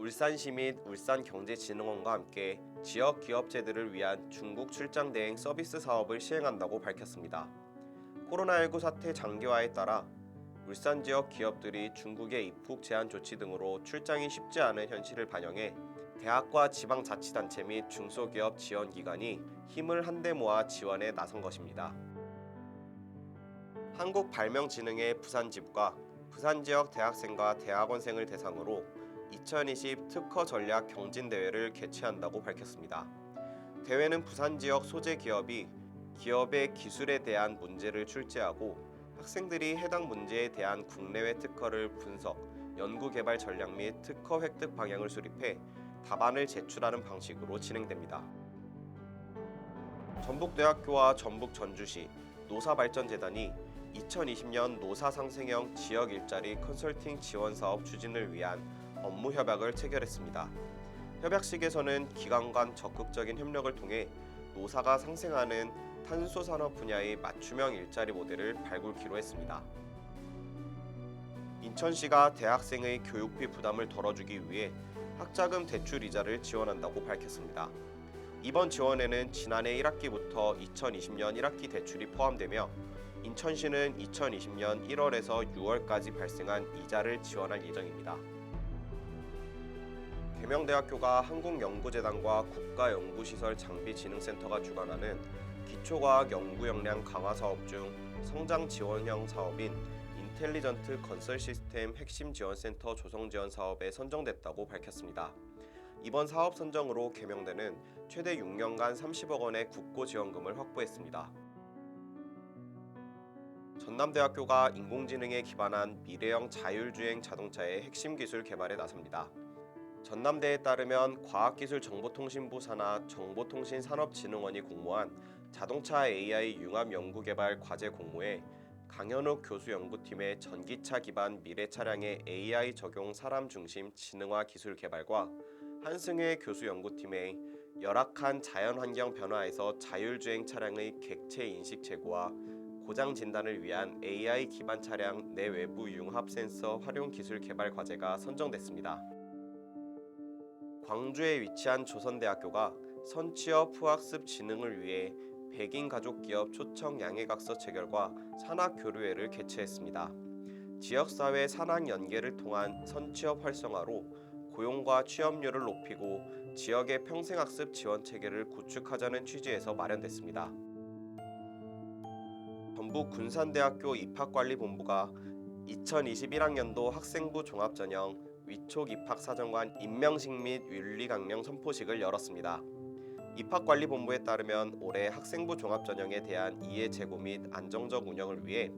울산시 및 울산경제진흥원과 함께 지역 기업체들을 위한 중국 출장 대행 서비스 사업을 시행한다고 밝혔습니다. 코로나19 사태 장기화에 따라 울산 지역 기업들이 중국의 입국 제한 조치 등으로 출장이 쉽지 않은 현실을 반영해 대학과 지방자치단체 및 중소기업 지원기관이 힘을 한데 모아 지원에 나선 것입니다. 한국발명진흥회 부산지부가 부산 지역 대학생과 대학원생을 대상으로 2020 특허 전략 경진대회를 개최한다고 밝혔습니다. 대회는 부산 지역 소재 기업이 기업의 기술에 대한 문제를 출제하고 학생들이 해당 문제에 대한 국내외 특허를 분석, 연구개발 전략 및 특허 획득 방향을 수립해 답안을 제출하는 방식으로 진행됩니다. 전북대학교와 전북전주시, 노사발전재단이 2020년 노사상생형 지역 일자리 컨설팅 지원 사업 추진을 위한 업무 협약을 체결했습니다. 협약식에서는 기관 간 적극적인 협력을 통해 노사가 상생하는 탄소 산업 분야의 맞춤형 일자리 모델을 발굴키로 했습니다. 인천시가 대학생의 교육비 부담을 덜어주기 위해 학자금 대출 이자를 지원한다고 밝혔습니다. 이번 지원에는 지난해 1학기부터 2020년 1학기 대출이 포함되며 인천시는 2020년 1월에서 6월까지 발생한 이자를 지원할 예정입니다. 계명대학교가 한국연구재단과 국가연구시설장비진흥센터가 주관하는 기초과학 연구 역량 강화 사업 중 성장 지원형 사업인 인텔리전트 건설 시스템 핵심 지원센터 조성 지원 사업에 선정됐다고 밝혔습니다. 이번 사업 선정으로 계명대는 최대 6년간 30억 원의 국고 지원금을 확보했습니다. 전남대학교가 인공지능에 기반한 미래형 자율주행 자동차의 핵심 기술 개발에 나섭니다. 전남대에 따르면 과학기술정보통신부 산하 정보통신산업진흥원이 공모한 자동차 AI 융합연구개발 과제 공모에 강현욱 교수 연구팀의 전기차 기반 미래 차량의 AI 적용 사람 중심 지능화 기술 개발과 한승혜 교수 연구팀의 열악한 자연환경 변화에서 자율주행 차량의 객체 인식 제고와 고장 진단을 위한 AI 기반 차량 내외부 융합 센서 활용 기술 개발 과제가 선정됐습니다. 광주에 위치한 조선대학교가 선취업 후학습 진흥을 위해 백인 가족 기업 초청 양해각서 체결과 산학 교류회를 개최했습니다. 지역사회 산학 연계를 통한 선취업 활성화로 고용과 취업률을 높이고 지역의 평생학습 지원 체계를 구축하자는 취지에서 마련됐습니다. 전북 군산대학교 입학관리본부가 2021학년도 학생부 종합전형 위촉 입학사정관 임명식 및 윤리강령 선포식을 열었습니다. 입학관리본부에 따르면 올해 학생부 종합전형에 대한 이해 제고 및 안정적 운영을 위해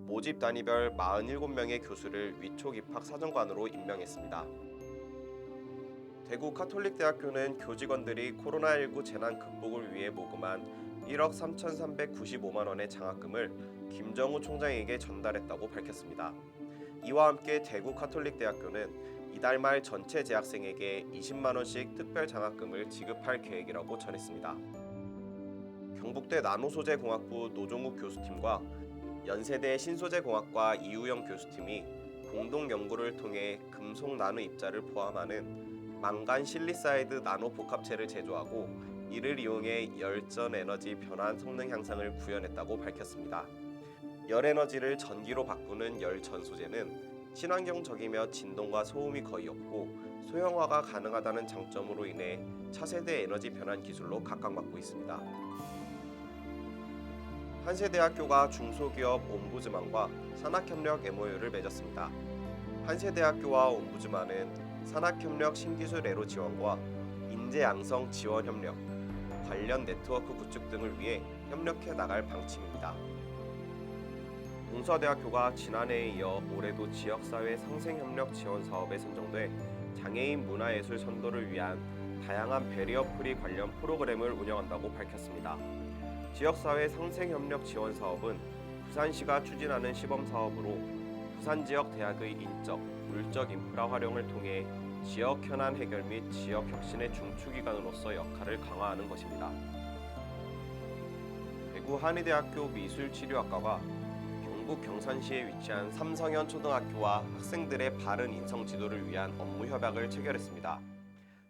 모집 단위별 47명의 교수를 위촉 입학사정관으로 임명했습니다. 대구 카톨릭대학교는 교직원들이 코로나19 재난 극복을 위해 모금한 1억 3,395만 원의 장학금을 김정우 총장에게 전달했다고 밝혔습니다. 이와 함께 대구 카톨릭대학교는 이달 말 전체 재학생에게 20만 원씩 특별 장학금을 지급할 계획이라고 전했습니다. 경북대 나노소재공학부 노종욱 교수팀과 연세대 신소재공학과 이우영 교수팀이 공동 연구를 통해 금속 나노 입자를 포함하는 망간 실리사이드 나노 복합체를 제조하고 이를 이용해 열전 에너지 변환 성능 향상을 구현했다고 밝혔습니다. 열 에너지를 전기로 바꾸는 열 전소재는 친환경적이며 진동과 소음이 거의 없고 소형화가 가능하다는 장점으로 인해 차세대 에너지 변환 기술로 각광받고 있습니다. 한세대학교가 중소기업 옴부즈만과 산학협력 MOU를 맺었습니다. 한세대학교와 옴부즈만은 산학협력 신기술 애로 지원과 인재 양성 지원 협력, 관련 네트워크 구축 등을 위해 협력해 나갈 방침입니다. 동서대학교가 지난해에 이어 올해도 지역사회 상생협력 지원 사업에 선정돼 장애인 문화예술 선도를 위한 다양한 베리어 프리 관련 프로그램을 운영한다고 밝혔습니다. 지역사회 상생협력 지원 사업은 부산시가 추진하는 시범사업으로 부산 지역 대학의 인적, 물적 인프라 활용을 통해 지역 현안 해결 및 지역 혁신의 중추기관으로서 역할을 강화하는 것입니다. 대구 한의대학교 미술치료학과가 경북 경산시에 위치한 삼성현 초등학교와 학생들의 바른 인성 지도를 위한 업무 협약을 체결했습니다.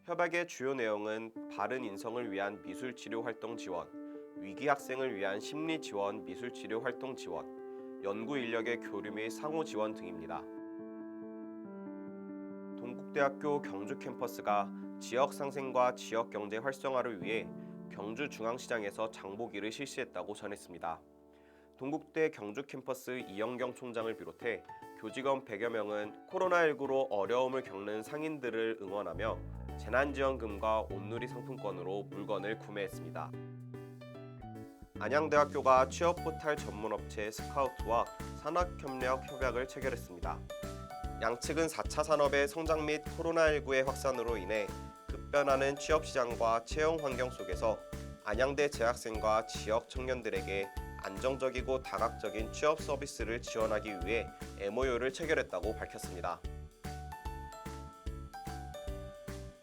협약의 주요 내용은 바른 인성을 위한 미술 치료 활동 지원, 위기 학생을 위한 심리 지원, 미술 치료 활동 지원, 연구 인력의 교류 및 상호 지원 등입니다. 동국대학교 경주 캠퍼스가 지역 상생과 지역 경제 활성화를 위해 경주 중앙시장에서 장보기를 실시했다고 전했습니다. 동국대 경주 캠퍼스 이영경 총장을 비롯해 교직원 100여 명은 코로나19로 어려움을 겪는 상인들을 응원하며 재난지원금과 온누리 상품권으로 물건을 구매했습니다. 안양대학교가 취업 포탈 전문업체 스카우트와 산학협력 협약을 체결했습니다. 양측은 4차 산업의 성장 및 코로나19의 확산으로 인해 급변하는 취업시장과 채용 환경 속에서 안양대 재학생과 지역 청년들에게 안정적이고 다각적인 취업 서비스를 지원하기 위해 MOU를 체결했다고 밝혔습니다.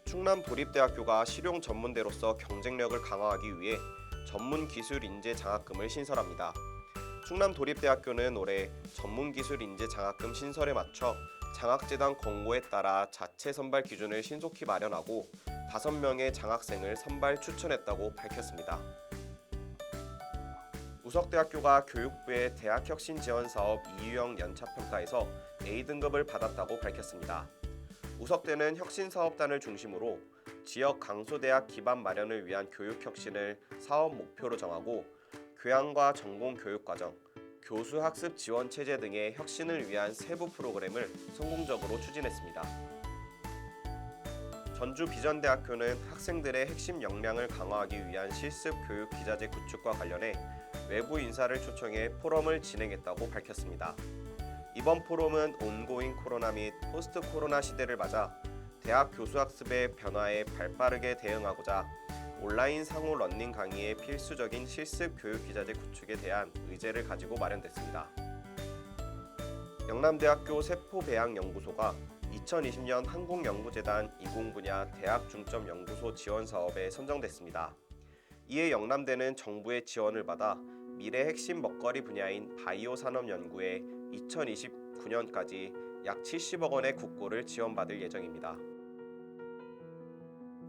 충남도립대학교가 실용전문대로서 경쟁력을 강화하기 위해 전문기술인재 장학금을 신설합니다. 충남도립대학교는 올해 전문기술인재 장학금 신설에 맞춰 장학재단 권고에 따라 자체 선발 기준을 신속히 마련하고 5명의 장학생을 선발 추천했다고 밝혔습니다. 우석대학교가 교육부의 대학혁신지원사업 이유형 연차평가에서 A등급을 받았다고 밝혔습니다. 우석대는 혁신사업단을 중심으로 지역 강소대학 기반 마련을 위한 교육혁신을 사업 목표로 정하고 교양과 전공교육과정, 교수학습 지원체제 등의 혁신을 위한 세부 프로그램을 성공적으로 추진했습니다. 전주비전대학교는 학생들의 핵심 역량을 강화하기 위한 실습 교육 기자재 구축과 관련해 외부 인사를 초청해 포럼을 진행했다고 밝혔습니다. 이번 포럼은 온고잉 코로나 및 포스트 코로나 시대를 맞아 대학 교수학습의 변화에 발빠르게 대응하고자 온라인 상호 러닝 강의의 필수적인 실습 교육 기자재 구축에 대한 의제를 가지고 마련됐습니다. 영남대학교 세포배양연구소가 2020년 한국연구재단 20 분야 대학 중점 연구소 지원 사업에 선정됐습니다. 이에 영남대는 정부의 지원을 받아 미래 핵심 먹거리 분야인 바이오 산업 연구에 2029년까지 약 70억 원의 국고를 지원받을 예정입니다.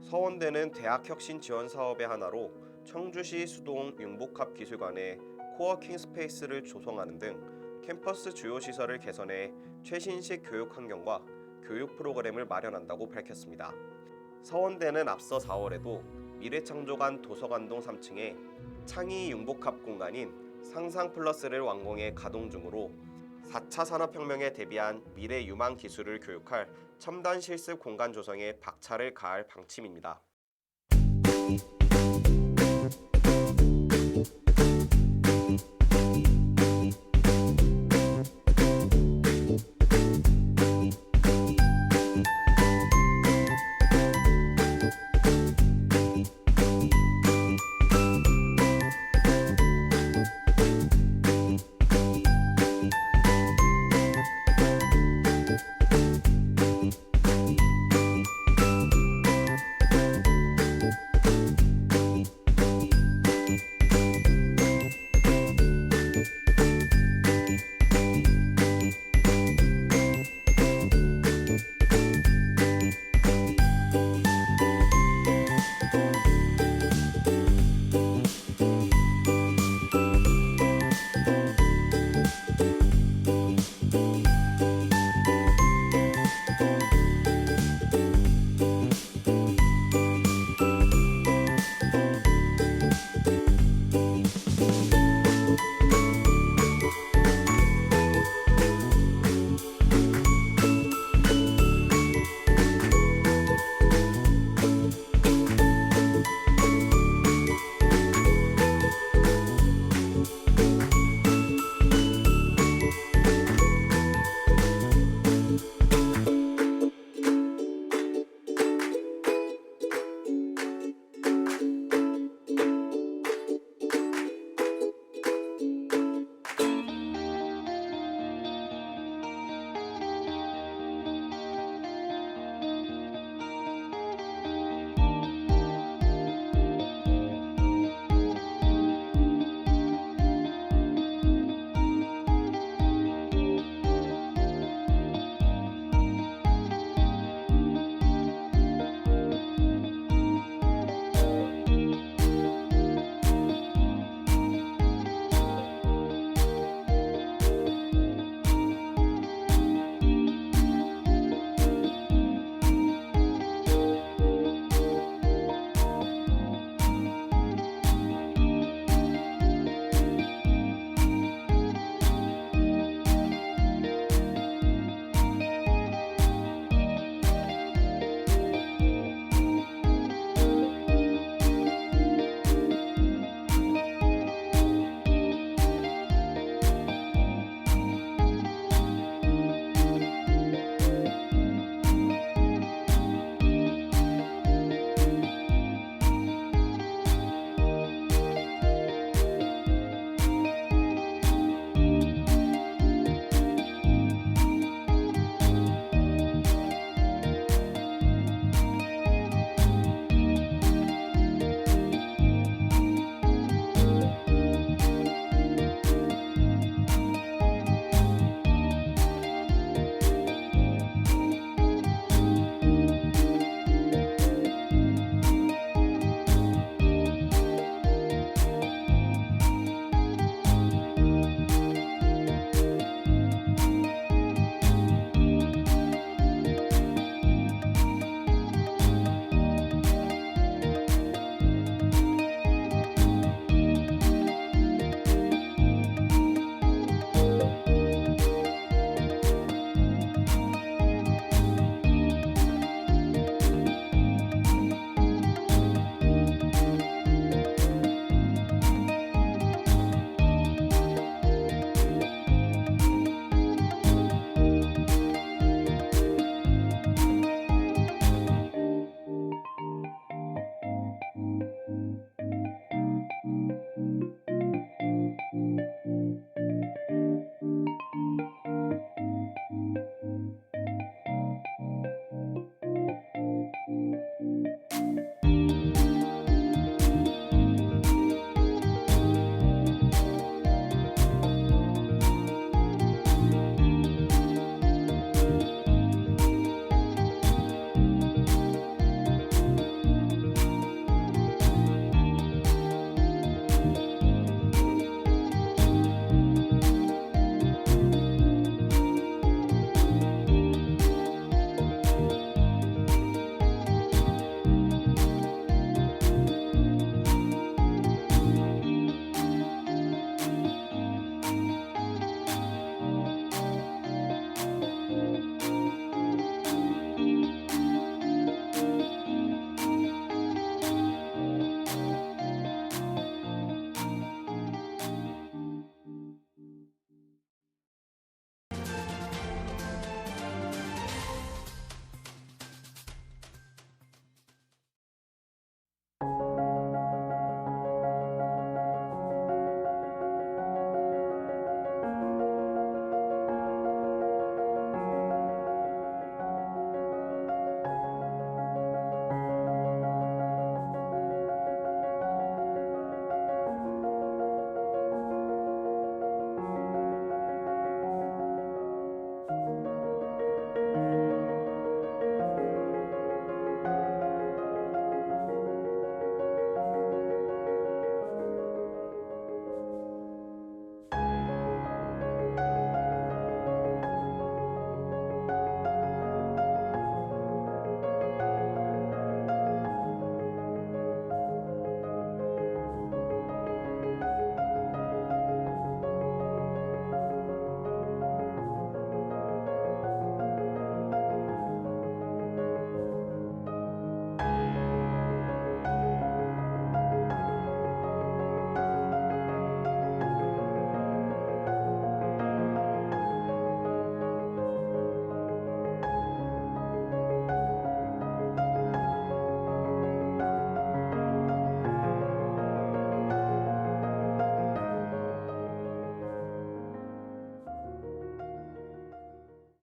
서원대는 대학혁신 지원 사업의 하나로 청주시 수동 융복합기술관에 코워킹 스페이스를 조성하는 등 캠퍼스 주요 시설을 개선해 최신식 교육 환경과 교육 프로그램을 마련한다고 밝혔습니다. 서원대는 앞서 4월에도 미래창조관 도서관동 3층에 창의 융복합 공간인 상상플러스를 완공해 가동 중으로 4차 산업혁명에 대비한 미래 유망 기술을 교육할 첨단 실습 공간 조성에 박차를 가할 방침입니다.